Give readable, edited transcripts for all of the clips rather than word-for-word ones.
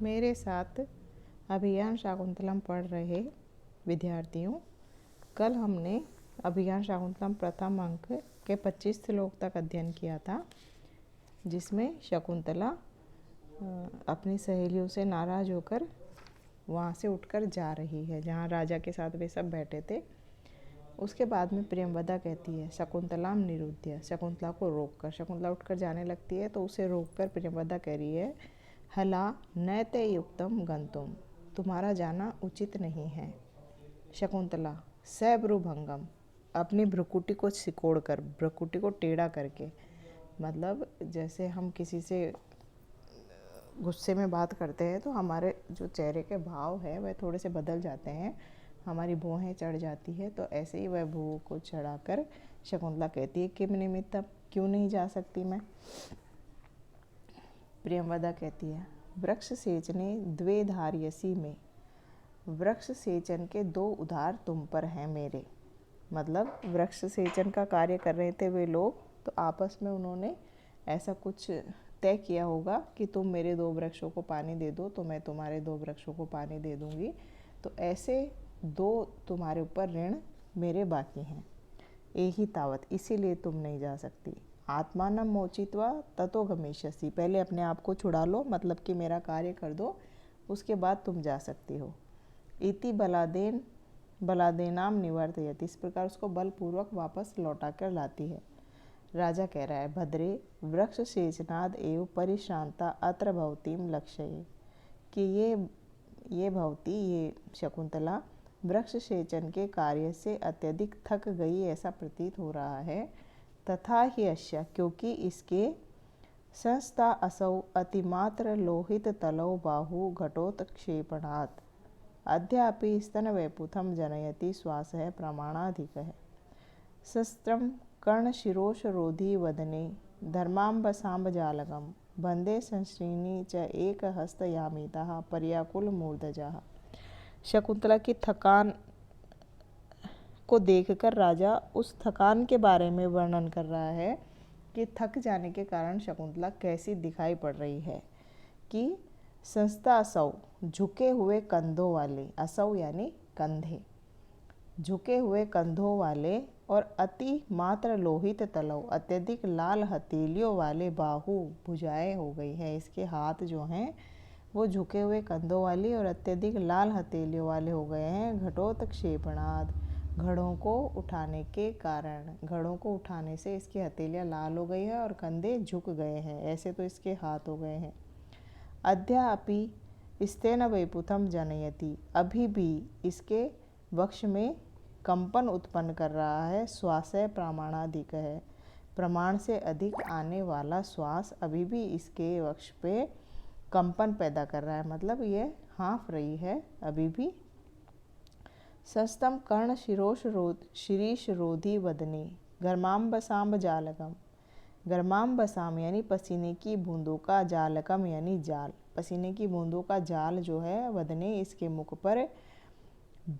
मेरे साथ अभियान शाकुंतलम पढ़ रहे विद्यार्थियों, कल हमने अभियान शाकुंतलम प्रथम अंक के 25 श्लोक तक अध्ययन किया था, जिसमें शकुंतला अपनी सहेलियों से नाराज होकर वहाँ से उठकर जा रही है जहाँ राजा के साथ वे सब बैठे थे। उसके बाद में प्रियंवदा कहती है शकुंतलाम निरुद्ध्य, शकुंतला को रोककर। शकुंतला उठकर जाने लगती है तो उसे रोककर प्रियंवदा कह रही है हला न ते युक्तम गंतुम, तुम्हारा जाना उचित नहीं है। शकुंतला सब्रुभंगम, अपनी भ्रुकुटी को सिकोड़ कर, भ्रुकुटी को टेढ़ा करके, मतलब जैसे हम किसी से गुस्से में बात करते हैं तो हमारे जो चेहरे के भाव है वह थोड़े से बदल जाते हैं, हमारी भौहें चढ़ जाती है। तो ऐसे ही वह भौहों को चढ़ाकर शकुंतला कहती है किम निमित्तम, क्यों नहीं जा सकती मैं। प्रियंवदा कहती है वृक्ष सेचने द्वे धार्यसी में, वृक्ष सेचन के 2 उधार तुम पर हैं मेरे। मतलब वृक्ष सेचन का कार्य कर रहे थे वे लोग, तो आपस में उन्होंने ऐसा कुछ तय किया होगा कि तुम मेरे 2 वृक्षों को पानी दे दो तो मैं तुम्हारे 2 वृक्षों को पानी दे दूंगी। तो ऐसे 2 तुम्हारे ऊपर ऋण मेरे बाकी हैं, एही तावत, इसीलिए तुम नहीं जा सकती। आत्मानम मोचित्वा ततो गमिष्यसि, पहले अपने आप को छुड़ा लो, मतलब कि मेरा कार्य कर दो, उसके बाद तुम जा सकती हो। इति बलादेनाम निवर्तयति, इस प्रकार उसको बलपूर्वक वापस लौटा कर लाती है। राजा कह रहा है भद्रे वृक्ष सेचनाद एव परिश्रांता अत्र भवतीम लक्ष्ये, कि ये भवती, ये शकुंतला वृक्ष सेचन के कार्य से अत्यधिक थक गई ऐसा प्रतीत हो रहा है। तथा ही अश्य, क्योंकि इसके संस्था असौ अतिमात्र लोहित तलौ बाहु घटोत्क्षेपणात् अद्यापि स्तनवैपुथम जनयति श्वास है प्रमाणाधिक है। शस्त्रम कर्णशिरोशरोधी वदने धर्माम्बसाम्ब जालकम बंदे संश्रीणी च एक हस्तयामिता पर्याकुल मूर्धजा। शकुंतला की थकान को देखकर राजा उस थकान के बारे में वर्णन कर रहा है कि थक जाने के कारण शकुंतला कैसी दिखाई पड़ रही है। कि संस्था असौ, झुके हुए कंधों वाले, असौ यानी कंधे, झुके हुए कंधों वाले, और अति मात्र लोहित तलव, अत्यधिक लाल हथेलियों वाले बाहु, भुजाएं हो गई है, इसके हाथ जो हैं वो झुके हुए कंधों वाली और अत्यधिक लाल हथेलियों वाले हो गए हैं। घटोत्क्षेपणाद, घड़ों को उठाने के कारण, घड़ों को उठाने से इसकी हथेलियाँ लाल हो गई है और कंधे झुक गए हैं, ऐसे तो इसके हाथ हो गए हैं। अद्यापि स्तेन वैपुथम जनयति, अभी भी इसके वक्ष में कंपन उत्पन्न कर रहा है। श्वास प्रमाणाधिक है, प्रमाण से अधिक आने वाला श्वास अभी भी इसके वक्ष पे कंपन पैदा कर रहा है, मतलब ये हाँफ रही है अभी भी। सस्तम कर्ण शिरीष रोधी वदने गर्माम्बसाम्ब जालकम, गर्माम्बसाम यानी पसीने की बूंदों का, जालकम यानी जाल, पसीने की बूंदों का जाल जो है वदने, इसके मुख पर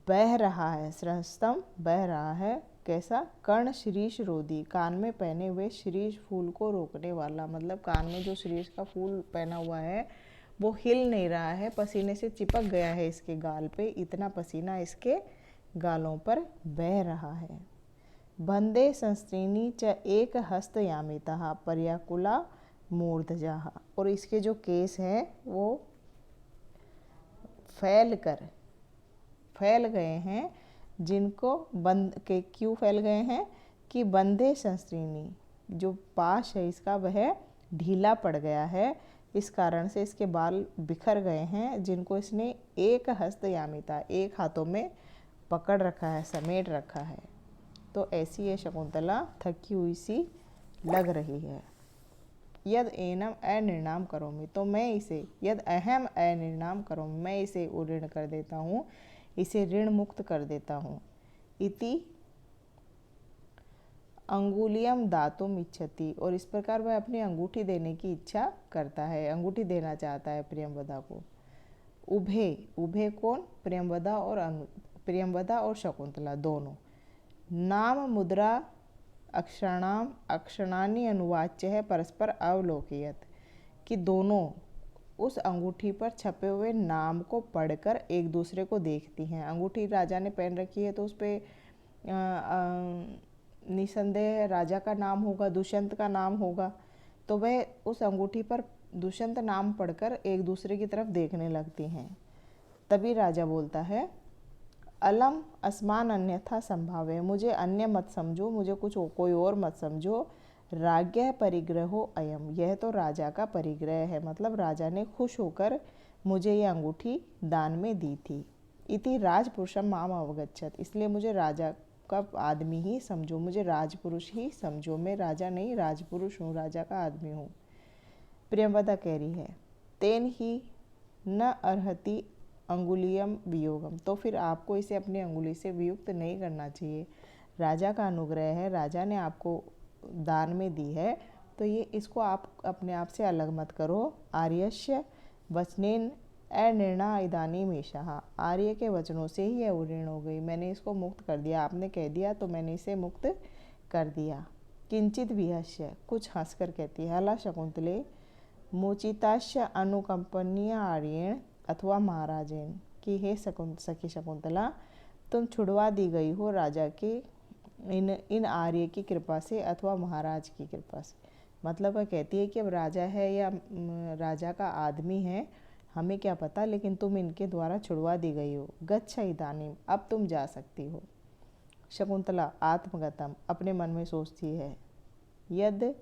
बह रहा है। श्रस्तम बह रहा है, कैसा? कर्ण शिरीष रोधी, कान में पहने हुए शिरीष फूल को रोकने वाला, मतलब कान में जो शिरीष का फूल पहना हुआ है वो हिल नहीं रहा है, पसीने से चिपक गया है इसके गाल पे, इतना पसीना इसके गालों पर बह रहा है। बंदे संस्त्रीणी च एक हस्तयामिता पर्याकुला मूर्धजा, और इसके जो केस हैं वो फैल गए हैं, जिनको बंद के, क्यों फैल गए हैं? कि बंदे संस्त्रीणी, जो पाश है इसका वह ढीला पड़ गया है, इस कारण से इसके बाल बिखर गए हैं, जिनको इसने एक हस्तयामिता, एक हाथों में पकड़ रखा है, समेट रखा है। तो ऐसी ये शकुंतला थकी हुई सी लग रही है। यद एनम अनिर्णाम करोमि, तो मैं इसे, यद अहम अनिर्णाम करोमि, मैं इसे उऋण कर देता हूँ, इसे ऋण मुक्त कर देता हूँ। इति अंगुलियम दातुम इच्छति, और इस प्रकार वह अपनी अंगूठी देने की इच्छा करता है, अंगूठी देना चाहता है प्रियंवदा को। उभे, उभे कौन? प्रियंवदा और शकुंतला दोनों। नाम मुद्रा अक्षराणी अनुवाच्य है परस्पर अवलोकियत, कि दोनों उस अंगूठी पर छपे हुए नाम को पढ़कर एक दूसरे को देखती हैं। अंगूठी राजा ने पहन रखी है तो उस पर निसंदेह राजा का नाम होगा, दुष्यंत का नाम होगा। तो वह उस अंगूठी पर दुष्यंत नाम पढ़कर एक दूसरे की तरफ देखने लगती हैं। तभी राजा बोलता है, अलम अस्मान अन्यथा संभावे, मुझे अन्य मत समझो, मुझे कुछ कोई और मत समझो। राज्ञ परिग्रहो अयम, यह तो राजा का परिग्रह है, मतलब राजा ने खुश होकर मुझे ये अंगूठी दान में दी थी। इति राजपुरुषम माम अवगच्छत, इसलिए मुझे राजा का आदमी ही समझो, मुझे राजपुरुष ही समझो। मैं राजा नहीं, राजपुरुष हूँ, राजा का आदमी हूँ। प्रियंवदा कह रही है, तेन ही न अर्हति अंगुलियम वियोगम, तो फिर आपको इसे अपनी अंगुली से वियुक्त नहीं करना चाहिए। राजा का अनुग्रह है, राजा ने आपको दान में दी है, तो ये इसको आप अपने आप से अलग मत करो। आर्यस्य वचनेन अनिर्णा इदानी मेषा, आर्य के वचनों से ही यह उऋण हो गई, मैंने इसको मुक्त कर दिया, आपने कह दिया तो मैंने इसे मुक्त कर दिया। किंचित विहस्य, कुछ हंसकर कहती है, हला शकुंतले मोचिताश्य अनुकंपनीय आर्येण अथवा महाराजेन, कि हे सखी शकुंतला, तुम छुड़वा दी गई हो राजा के इन आर्य की कृपा से अथवा महाराज की कृपा से। मतलब वह कहती है कि अब राजा है या राजा का आदमी है हमें क्या पता, लेकिन तुम इनके द्वारा छुड़वा दी गई हो। गच्छ इदानीम, अब तुम जा सकती हो। शकुंतला आत्मगतम, अपने मन में सोचती है, यद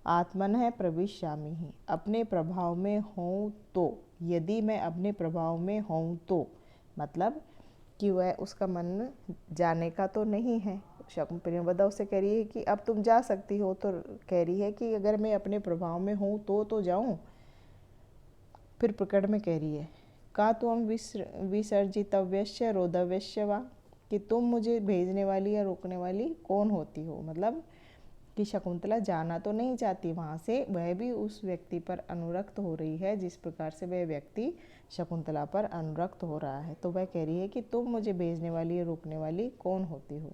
आत्मन है प्रविश्यामि ही, अपने प्रभाव में हूँ तो, यदि मैं अपने प्रभाव में हूँ तो, मतलब कि वह उसका मन जाने का तो नहीं है। प्रियंवदा उससे कह रही है कि अब तुम जा सकती हो, तो कह रही है कि अगर मैं अपने प्रभाव में हूँ तो जाऊँ। फिर प्रकट में कह रही है, का तुम विसर्जितव्यस्य रोधव्यस्य वा, कि तुम मुझे भेजने वाली या रोकने वाली कौन होती हो। मतलब कि शकुंतला जाना तो नहीं चाहती वहाँ से, वह भी उस व्यक्ति पर अनुरक्त हो रही है जिस प्रकार से वह व्यक्ति शकुंतला पर अनुरक्त हो रहा है। तो वह कह रही है कि तुम मुझे भेजने वाली या रोकने वाली कौन होती हो।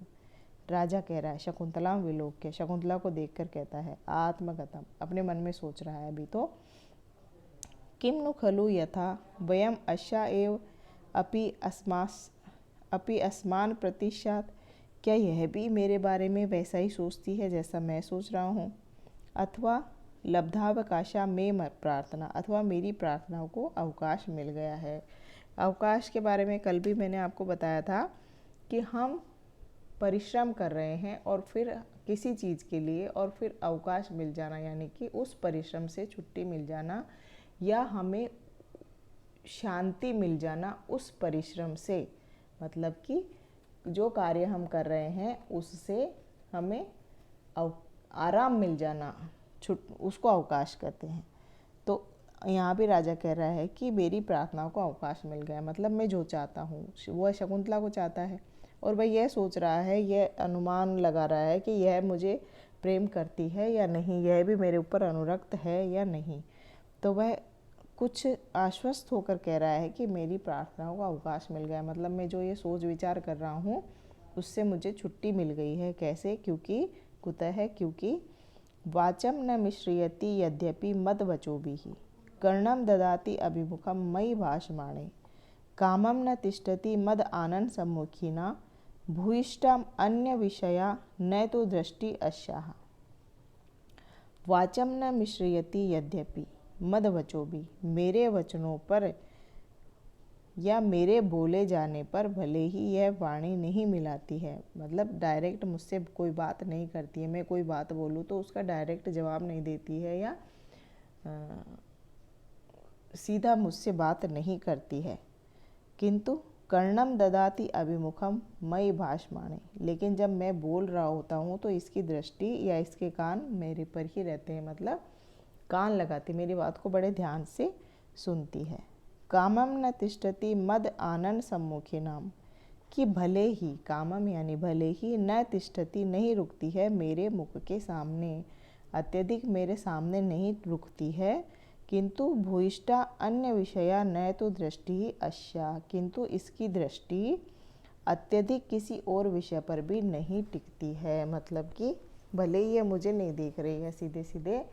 राजा कह रहा है, शकुंतला विलोक्य, शकुंतला को देखकर कहता है, आत्मगतम, अपने मन में सोच रहा है अभी तो, किम नु खलु यथा वयम अश्या एव अपि अस्मान प्रतिशात, क्या यह भी मेरे बारे में वैसा ही सोचती है जैसा मैं सोच रहा हूँ। अथवा लब्धावकाशा में प्रार्थना, अथवा मेरी प्रार्थनाओं को अवकाश मिल गया है। अवकाश के बारे में कल भी मैंने आपको बताया था कि हम परिश्रम कर रहे हैं और फिर किसी चीज़ के लिए और फिर अवकाश मिल जाना, यानी कि उस परिश्रम से छुट्टी मिल जाना या हमें शांति मिल जाना उस परिश्रम से, मतलब कि जो कार्य हम कर रहे हैं उससे हमें आराम मिल जाना, उसको अवकाश कहते हैं। तो यहाँ भी राजा कह रहा है कि मेरी प्रार्थनाओं को अवकाश मिल गया, मतलब मैं जो चाहता हूँ वह शकुंतला को चाहता है और वह यह सोच रहा है, यह अनुमान लगा रहा है कि यह मुझे प्रेम करती है या नहीं, यह भी मेरे ऊपर अनुरक्त है या नहीं। तो वह कुछ आश्वस्त होकर कह रहा है कि मेरी प्रार्थनाओं का अवकाश मिल गया, मतलब मैं जो ये सोच विचार कर रहा हूँ उससे मुझे छुट्टी मिल गई है। कैसे? क्योंकि कुतः है, क्योंकि वाचम न मिश्रियति यद्यपि मदवचोभिः कर्णम ददाति अभिमुखम मयि भाषमाणे, कामम न तिष्ठति मद आनंद सम्मुखिना भूयिष्ठम अन्य विषया न तो दृष्टि अस्याः। वाचम न मिश्रियति यद्यपि मदवचो भी, मेरे वचनों पर या मेरे बोले जाने पर भले ही यह वाणी नहीं मिलाती है, मतलब डायरेक्ट मुझसे कोई बात नहीं करती है, मैं कोई बात बोलूँ तो उसका डायरेक्ट जवाब नहीं देती है या सीधा मुझसे बात नहीं करती है, किंतु कर्णम ददाति अभिमुखम मयि भाषमाणे, लेकिन जब मैं बोल रहा होता हूँ तो इसकी दृष्टि या इसके कान मेरे पर ही रहते हैं, मतलब कान लगाती, मेरी बात को बड़े ध्यान से सुनती है। कामम न तिष्ठति मद आनंद सम्मुखी नाम, कि भले ही, कामम यानी भले ही, न तिष्ठति नहीं रुकती है मेरे मुख के सामने, अत्यधिक मेरे सामने नहीं रुकती है, किंतु भूयिष्ठा अन्य विषया न तो दृष्टि ही अस्या, किंतु इसकी दृष्टि अत्यधिक किसी और विषय पर भी नहीं टिकती है। मतलब कि भले ही ये मुझे नहीं देख रही है सीधे सीधे,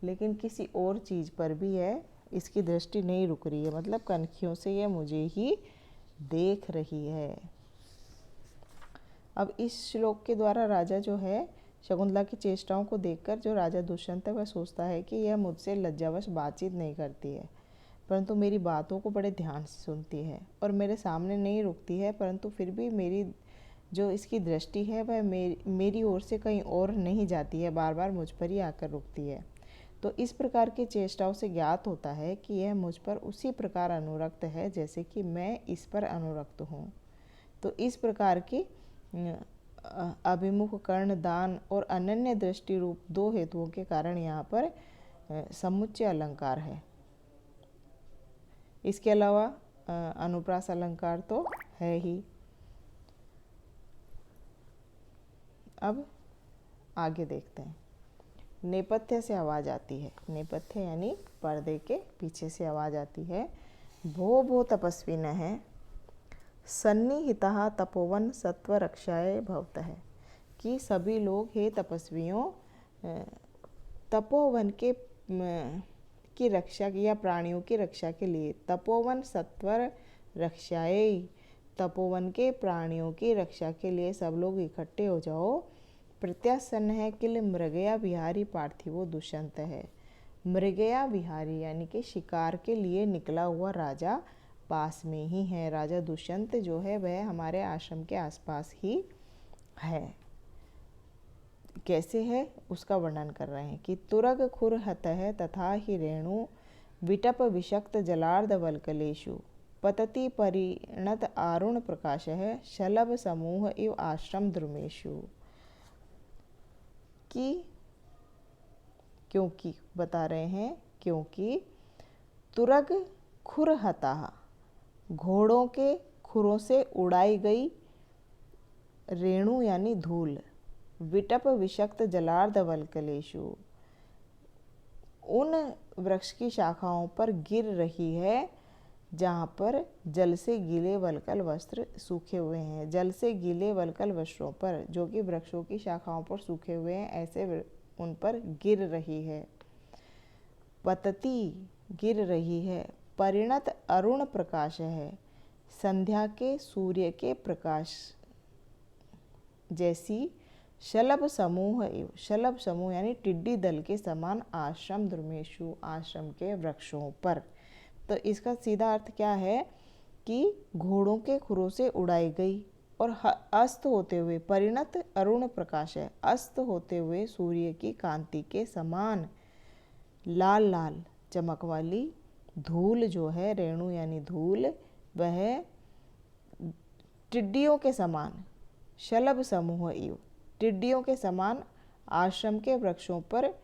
लेकिन किसी और चीज़ पर भी है इसकी दृष्टि नहीं रुक रही है, मतलब कनखियों से यह मुझे ही देख रही है। अब इस श्लोक के द्वारा राजा जो है शकुंतला की चेष्टाओं को देखकर जो राजा दुष्यंत है वह सोचता है कि यह मुझसे लज्जावश बातचीत नहीं करती है, परंतु मेरी बातों को बड़े ध्यान से सुनती है और मेरे सामने नहीं रुकती है, परंतु फिर भी मेरी जो इसकी दृष्टि है वह मेरी ओर से कहीं और नहीं जाती है, बार बार मुझ पर ही आकर रुकती है। तो इस प्रकार की चेष्टाओं से ज्ञात होता है कि यह मुझ पर उसी प्रकार अनुरक्त है जैसे कि मैं इस पर अनुरक्त हूँ। तो इस प्रकार की अभिमुख, कर्ण, दान और अनन्य दृष्टि रूप दो हेतुओं के कारण यहाँ पर समुच्चय अलंकार है। इसके अलावा अनुप्रास अलंकार तो है ही। अब आगे देखते हैं। नेपथ्य से आवाज़ आती है। नेपथ्य यानी पर्दे के पीछे से आवाज़ आती है। भो भो तपस्विन है सन्निहितः तपोवन सत्व रक्षाए भवतः, कि सभी लोग हे तपस्वियों तपोवन की रक्षा या प्राणियों की रक्षा के लिए, तपोवन सत्वर रक्षाए, तपोवन के प्राणियों की रक्षा के लिए सब लोग इकट्ठे हो जाओ। प्रत्यासन्न है किल मृगया विहारी पार्थिवो दुष्यंत है। मृगया विहारी यानी कि शिकार के लिए निकला हुआ राजा पास में ही है। राजा दुष्यंत जो है वह हमारे आश्रम के आसपास ही है। कैसे है उसका वर्णन कर रहे हैं कि तुरग खुर हत है तथा ही रेणु विटप विषक्त जलार्ध वल्कलेशु पतति परिणत आरुण प्रकाश है शलभ समूह इव आश्रम द्रुमेशु। क्योंकि बता रहे हैं क्योंकि तुरग खुर हता, घोड़ों के खुरों से उड़ाई गई रेणु यानी धूल, विटप विषक्त जलार्ध वल्कलेशु उन वृक्ष की शाखाओं पर गिर रही है जहाँ पर जल से गीले वल्कल वस्त्र सूखे हुए हैं। जल से गीले वल्कल वस्त्रों पर जो कि वृक्षों की शाखाओं पर सूखे हुए हैं ऐसे उन पर गिर रही है। पतती गिर रही है, परिणत अरुण प्रकाश है, संध्या के सूर्य के प्रकाश जैसी शलभ समूह, शलभ समूह यानी टिड्डी दल के समान आश्रम द्रुमेशु आश्रम के वृक्षों पर। तो इसका सीधा अर्थ क्या है कि घोड़ों के खुरों से उड़ाई गई और अस्त होते हुए, परिणत अरुण प्रकाश है, अस्त होते हुए सूर्य की कांति के समान लाल लाल चमक वाली धूल जो है, रेणु यानी धूल, वह टिड्डियों के समान, शलभ समूह इव टिड्डियों के समान आश्रम के वृक्षों पर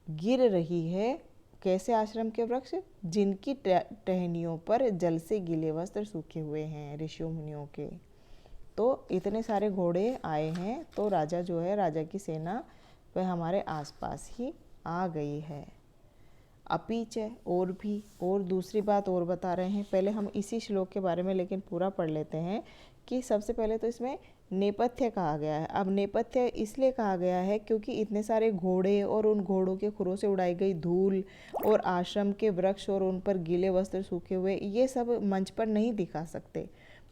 गिर रही है। कैसे आश्रम के वृक्ष? जिनकी टहनियों पर जल से गीले वस्त्र सूखे हुए हैं ऋषियों मुनियों के। तो इतने सारे घोड़े आए हैं तो राजा जो है, राजा की सेना वह हमारे आसपास ही आ गई है। अपीच है और भी, और दूसरी बात और बता रहे हैं। पहले हम इसी श्लोक के बारे में लेकिन पूरा पढ़ लेते हैं कि सबसे पहले तो इसमें नेपथ्य कहा गया है। अब नेपथ्य इसलिए कहा गया है क्योंकि इतने सारे घोड़े और उन घोड़ों के खुरों से उड़ाई गई धूल और आश्रम के वृक्ष और उन पर गीले वस्त्र सूखे हुए, ये सब मंच पर नहीं दिखा सकते,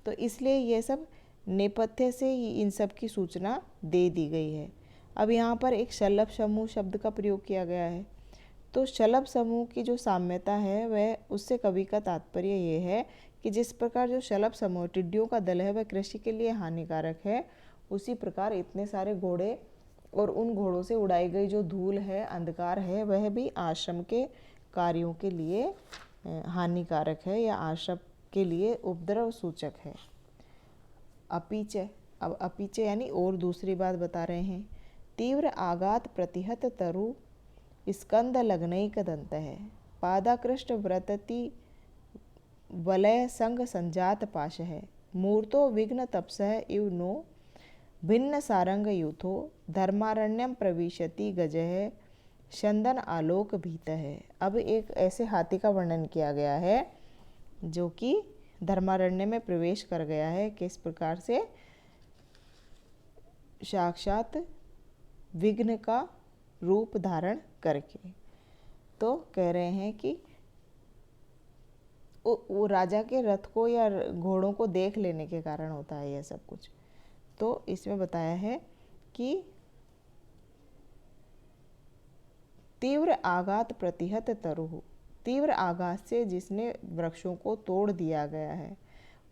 तो इसलिए ये सब नेपथ्य से ही इन सब की सूचना दे दी गई है। अब यहाँ पर एक शलभ समूह शब्द का प्रयोग किया गया है। तो शलभ समूह की जो साम्यता है वह, उससे कवि का तात्पर्य ये है कि जिस प्रकार जो शलभ समूह टिड्डियों का दल है वह कृषि के लिए हानिकारक है, उसी प्रकार इतने सारे घोड़े और उन घोड़ों से उड़ाई गई जो धूल है, अंधकार है, वह भी आश्रम के कार्यों के लिए हानिकारक है या आश्रम के लिए उपद्रव सूचक है। अपीचे, अब अपीचे यानी और दूसरी बात बता रहे हैं। तीव्र आघात प्रतिहत तरु स्कंद लग्नैक दंत है, पादाकृष्ट व्रतति वलय संग संजात पाश है, मूर्तो विघ्न तपसः इव नो भिन्न सारंग यूथो, धर्मारण्यम प्रविशति गजः चंदन आलोक भीत है। अब एक ऐसे हाथी का वर्णन किया गया है जो कि धर्मारण्य में प्रवेश कर गया है। किस प्रकार से? साक्षात विघ्न का रूप धारण करके। तो कह रहे हैं कि वो राजा के रथ को या घोड़ों को देख लेने के कारण होता है यह सब कुछ। तो इसमें बताया है कि तीव्र आघात प्रतिहत तरुः, तीव्र आघात से जिसने वृक्षों को तोड़ दिया गया है।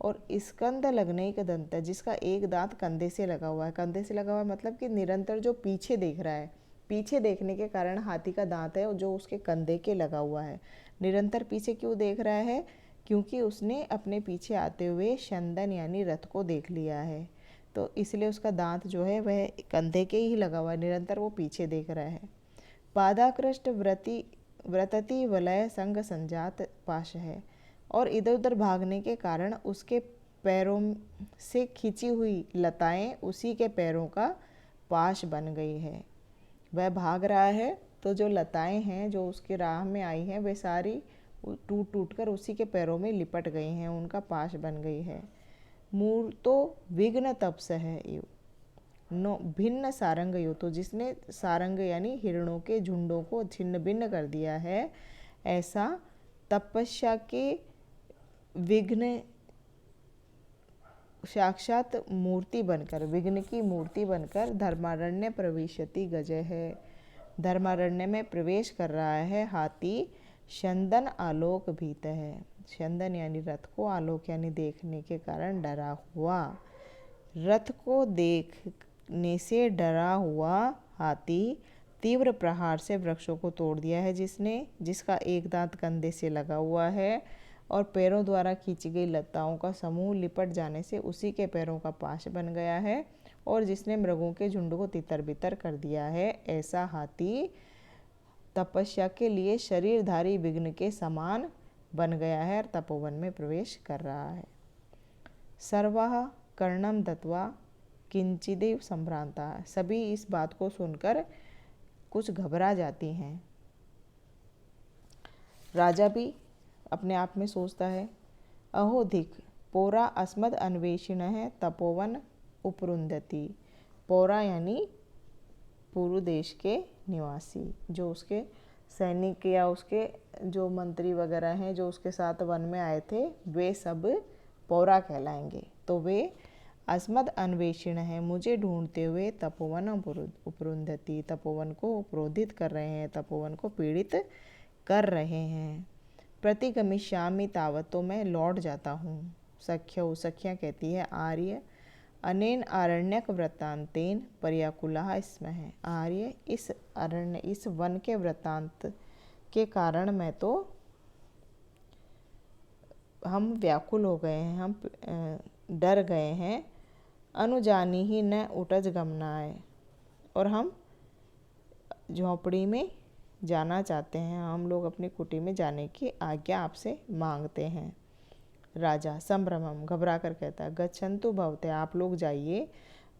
और स्कंद लगने का दंत, जिसका एक दांत कंधे से लगा हुआ है। कंधे से लगा हुआ है मतलब कि निरंतर जो पीछे देख रहा है, पीछे देखने के कारण हाथी का दांत है जो उसके कंधे के लगा हुआ है। निरंतर पीछे क्यों देख रहा है? क्योंकि उसने अपने पीछे आते हुए शंदन यानी रथ को देख लिया है, तो इसलिए उसका दांत जो है वह कंधे के ही लगा हुआ है, निरंतर वो पीछे देख रहा है। पादाकृष्ट व्रतति वलय संग संजात पाश है, और इधर उधर भागने के कारण उसके पैरों से खींची हुई लताएं उसी के पैरों का पाश बन गई है। वह भाग रहा है तो जो लताएं हैं जो उसके राह में आई हैं वे सारी टूट टूट कर उसी के पैरों में लिपट गई हैं, उनका पाश बन गई है। मूर्तो विघ्न तपस है इव नो भिन्न सारंग यो, तो जिसने सारंग यानी हिरणों के झुंडों को छिन्न भिन्न कर दिया है, ऐसा तपस्या के विघ्न साक्षात मूर्ति बनकर, विघ्न की मूर्ति बनकर धर्मारण्य प्रविशति गजय है, धर्मारण्य में प्रवेश कर रहा है हाथी। शंदन आलोक भीत है, शंदन यानी रथ को, आलोक यानी देखने के कारण डरा हुआ। रथ को देखने से डरा हुआ हाथी तीव्र प्रहार से वृक्षों को तोड़ दिया है जिसने, जिसका एक दांत कंधे से लगा हुआ है, और पैरों द्वारा खींची गई लताओं का समूह लिपट जाने से उसी के पैरों का पाश बन गया है, और जिसने मृगों के झुंड को तितर बितर कर दिया है। ऐसा हाथी तपस्या के लिए शरीरधारी विघ्न के समान बन गया है और तपोवन में प्रवेश कर रहा है। सर्वाः कर्णम दत्वा किंचिदेव संभ्रांता, सभी इस बात को सुनकर कुछ घबरा जाती हैं। राजा भी अपने आप में सोचता है, अहो धिक पौरा अस्मद अन्वेषिण है तपोवन उपरुंदति। पौरा यानी पूर्व देश के निवासी, जो उसके सैनिक या उसके जो मंत्री वगैरह हैं जो उसके साथ वन में आए थे, वे सब पौरा कहलाएंगे। तो वे अस्मद अन्वेषिण है, मुझे ढूंढते हुए तपोवन उपरुंधति, तपोवन को उपरोधित कर रहे हैं, तपोवन को पीड़ित कर रहे हैं। प्रतिगमिष्यामि तावत, तो मैं लौट जाता हूँ। सख्यौ, सखियाँ कहती है, आर्य अनेन आरण्यक वृत्तांतेन पर्याकुलाः स्म है। आर्य इस अरण्य, इस वन के वृत्तांत के कारण मैं तो, हम व्याकुल हो गए हैं, हम डर गए हैं। अनुजानी ही न उटज गमनाय, और हम झोंपड़ी में जाना चाहते हैं, हम लोग अपनी कुटी में जाने की आज्ञा आपसे मांगते हैं। राजा संभ्रमम, घबरा कर कहता है, गच्छन्तु भवते, आप लोग जाइए।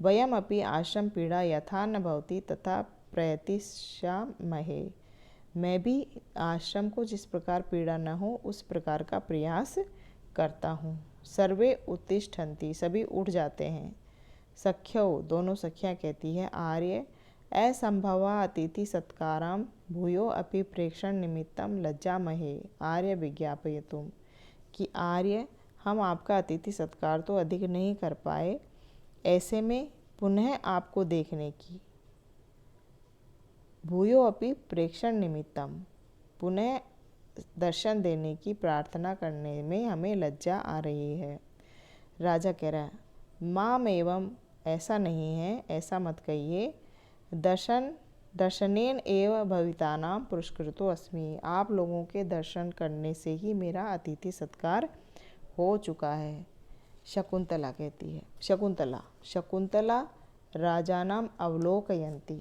वयम अपि आश्रम पीड़ा यथा न भवति तथा प्रयतिष्यामहे, मैं भी आश्रम को जिस प्रकार पीड़ा न हो उस प्रकार का प्रयास करता हूँ। सर्वे उत्तिष्ठन्ति, सभी उठ जाते हैं। सख्यौ, दोनों सखियाँ कहती है, आर्य असंभवा अतिथि सत्काराम भूयो अपि प्रेक्षण निमित्तम लज्जामहे आर्य विज्ञापयतुम, कि आर्य हम आपका अतिथि सत्कार तो अधिक नहीं कर पाए, ऐसे में पुनः आपको देखने की, भूयो अपि प्रेक्षण निमित्तम, पुनः दर्शन देने की प्रार्थना करने में हमें लज्जा आ रही है। राजा कह रहा है, माम एवं, ऐसा नहीं है, ऐसा मत कहिए। दर्शनेन एव भवितानां पुरस्कृतो अस्मि, आप लोगों के दर्शन करने से ही मेरा अतिथि सत्कार हो चुका है। शकुंतला कहती है, शकुंतला राजानाम अवलोकयन्ती,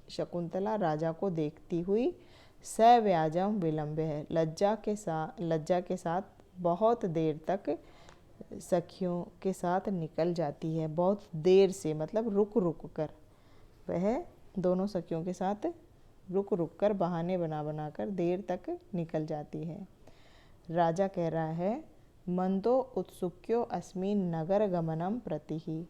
शकुंतला राजा को देखती हुई सव्याजम विलंबे है, लज्जा के साथ बहुत देर तक सखियों के साथ निकल जाती है। बहुत देर से मतलब रुक रुक कर, वह दोनों सखियों के साथ रुक रुक कर, बहाने बना बना कर देर तक निकल जाती है। राजा कह रहा है, मंदो उत्सुक्यो अस्मि नगर गमनम प्रति ही,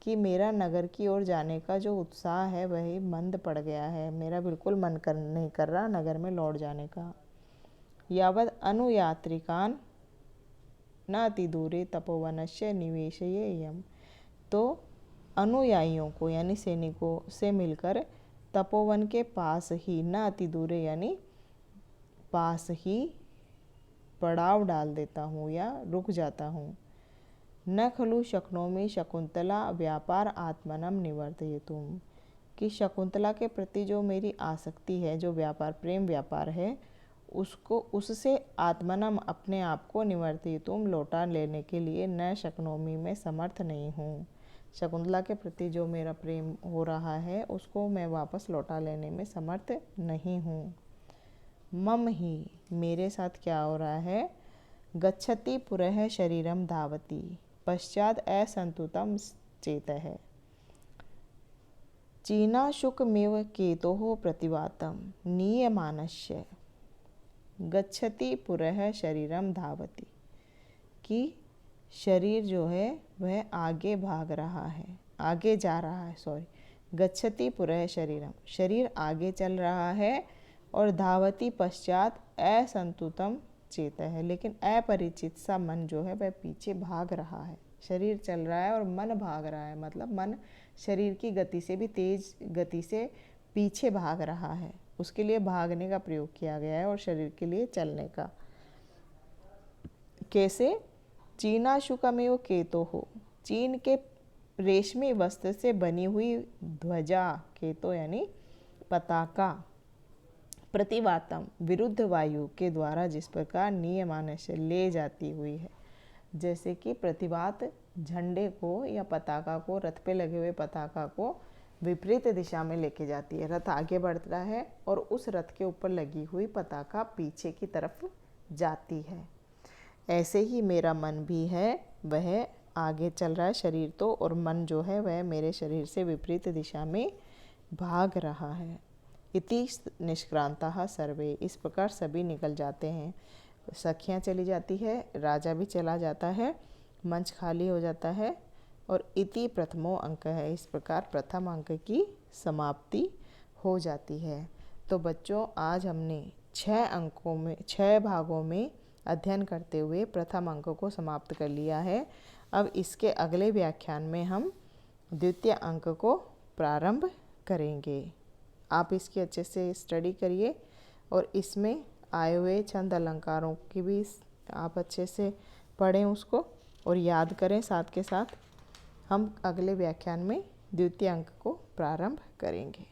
कि मेरा नगर की ओर जाने का जो उत्साह है वह मंद पड़ गया है, मेरा बिल्कुल मन नहीं कर रहा नगर में लौट जाने का। यावद अनुयात्रिकान नाति दूरे तपोवनस्य निवेशयेयम्। तो अनुयायियों को यानी सैनिकों से मिलकर तपोवन के पास ही, न अति दूरे यानी पास ही पड़ाव डाल देता हूँ या रुक जाता हूँ। न खलु शक्नोमि शकुंतला व्यापार आत्मनम निवर्तयितुम, कि शकुंतला के प्रति जो मेरी आसक्ति है, जो व्यापार प्रेम व्यापार है, उसको उससे आत्मनम अपने आप को निवर्तयितुम लौटा लेने के लिए न शक्नोमि में समर्थ नहीं हूँ। शकुंतला के प्रति जो मेरा प्रेम हो रहा है उसको मैं वापस लौटा लेने में समर्थ नहीं हूँ। मम ही मेरे साथ क्या हो रहा है, गच्छति पुरः शरीरम धावति पश्चात असंतुतम चेतः, चीनाशुकमेव केतोः प्रतिवातं नीयमानस्य। गच्छति पुरः शरीरम धावति, कि शरीर जो है वह आगे भाग रहा है, आगे जा रहा है, गच्छति पुरः शरीरम, शरीर आगे चल रहा है, और धावति पश्चात असंतुतम चेता है, लेकिन अपरिचित सा मन जो है वह पीछे भाग रहा है। शरीर चल रहा है और मन भाग रहा है, मतलब मन शरीर की गति से भी तेज गति से पीछे भाग रहा है। उसके लिए भागने का प्रयोग किया गया है और शरीर के लिए चलने का। कैसे? चीनाशुकमेव केतो हो, चीन के रेशमी वस्त्र से बनी हुई ध्वजा, केतो यानी पताका, प्रतिवातम विरुद्ध वायु के द्वारा जिस प्रकार नियमानुसार ले जाती हुई है। जैसे कि प्रतिवात झंडे को या पताका को, रथ पे लगे हुए पताका को विपरीत दिशा में लेके जाती है। रथ आगे बढ़ता है और उस रथ के ऊपर लगी हुई पताका पीछे की तरफ जाती है। ऐसे ही मेरा मन भी है, वह आगे चल रहा है शरीर तो, और मन जो है वह मेरे शरीर से विपरीत दिशा में भाग रहा है। इति निष्क्रांताः सर्वे, इस प्रकार सभी निकल जाते हैं। सखियाँ चली जाती है, राजा भी चला जाता है, मंच खाली हो जाता है, और इति प्रथमो अंक है, इस प्रकार प्रथम अंक की समाप्ति हो जाती है। तो बच्चों, आज हमने 6 भागों में अध्ययन करते हुए प्रथम अंक को समाप्त कर लिया है। अब इसके अगले व्याख्यान में हम द्वितीय अंक को प्रारंभ करेंगे। आप इसकी अच्छे से स्टडी करिए और इसमें आए हुए छंद अलंकारों की भी आप अच्छे से पढ़ें उसको और याद करें। साथ के साथ हम अगले व्याख्यान में द्वितीय अंक को प्रारंभ करेंगे।